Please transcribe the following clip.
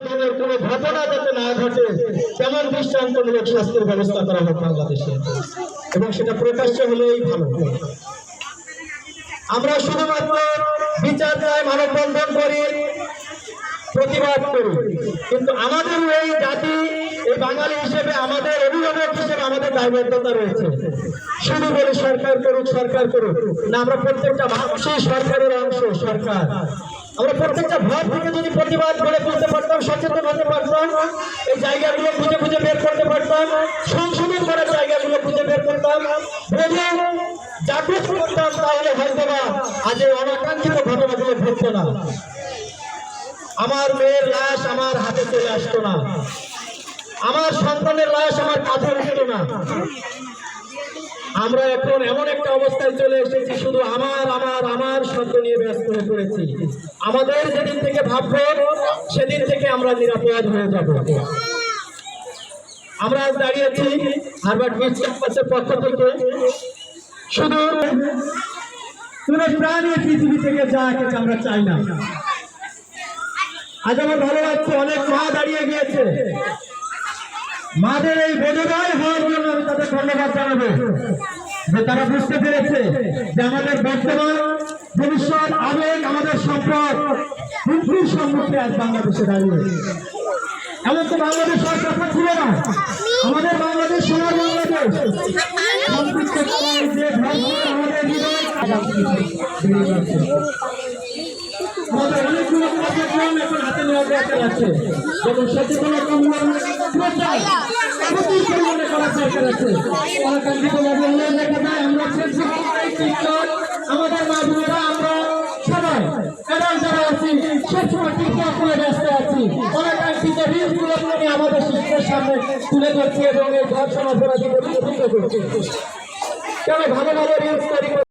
কোনো ঘটনা যাতে না ঘটে তেমন দৃষ্টান্তমূলক শাস্তির ব্যবস্থা করা হোক বাংলাদেশে, এবং সেটা প্রকাশ্য হলেই ভালো। আমরা শুধুমাত্র বিচার চাই, মানববন্ধন করি, প্রতিবাদ করি, কিন্তু আমাদের এই জাতি, এই বাঙালি হিসেবে আমাদের অভিভাবক হিসেবে আমাদের দায়বদ্ধতা রয়েছে। শুধু বলে সরকার করুক, সরকার করুক না, আমরা প্রত্যেকটা মানুষই সরকারের অংশ। সরকার, আমরা প্রত্যেকটা ভাব থেকে যদি প্রতিবাদ করে তুলতে পারতাম, সচেতন হতে পারতাম, এই জায়গাগুলো খুঁজে খুঁজে বের করতে পারতাম, সংশোধন করার জায়গাগুলো খুঁজে বের করতাম, ভেবে জাগ্রত করতাম, তাহলে হয়তো বা আজ এই অনাকাঙ্ক্ষিত ঘটনাগুলো ঘটতো না। আমার মেয়ের লাশ আমার হাতে চলে আসতো না, আমার সন্তানের লাশ আমার কাঁধে উঠতো না। আমরা এখন এমন একটা অবস্থায় চলে এসেছি, শুধু আমার আমার আমার শব্দ নিয়ে ব্যস্ত হয়ে পড়েছি। আমাদের যেদিন থেকে ভাববো সেদিন থেকে আমরা নিরাপদ হয়ে যাব। আমরা আজ দাঁড়িয়েছি হার্ভার্ড বিশ্ববিদ্যালয়ের ক্যাম্পাসের পক্ষ থেকে, শুধু কোন প্রাণী পৃথিবী থেকে যা আমরা চাই না। আজ আমার ভালো লাগছে, অনেক মা দাঁড়িয়ে গিয়েছে। মাদের এই বোধোদয় হওয়ার জন্য আমি তাদের ধন্যবাদ জানাবো, যে তারা বুঝতে পেরেছে যে আমাদের বর্তমান ভবিষ্যৎ আবেগ, আমাদের সম্পদ হুমকির সম্মুখে আজ বাংলাদেশে দাঁড়িয়ে। এমন তো বাংলাদেশ হওয়ার কথা ছিল না। আমাদের বাংলাদেশ সোনার বাংলাদেশ, সম্পৃক্ত যে আমাদের হৃদয় আমাদের অনেকগুলো কার্যক্রম এখন হাতে নেওয়া যাচ্ছে, যেমন সচেতনতা প্রচুর পরিমাণে করা দরকার আছে। অনাকাঙ্ক্ষিতভাবে হলেও দেখা যায় আমরা আমাদের মা বোনেরা, আমরা সবাই এরা যারা আছি সবসময় টিকটক করে ব্যস্ত আছি, অনাকাঙ্ক্ষিত রিলসগুলো নিয়ে আমাদের শিশুদের সামনে তুলে ধরছি এবং এই ধর্ষণ অপরাধীদের প্রতিহত করছি। তবে ভালো ভালো রিলস তৈরি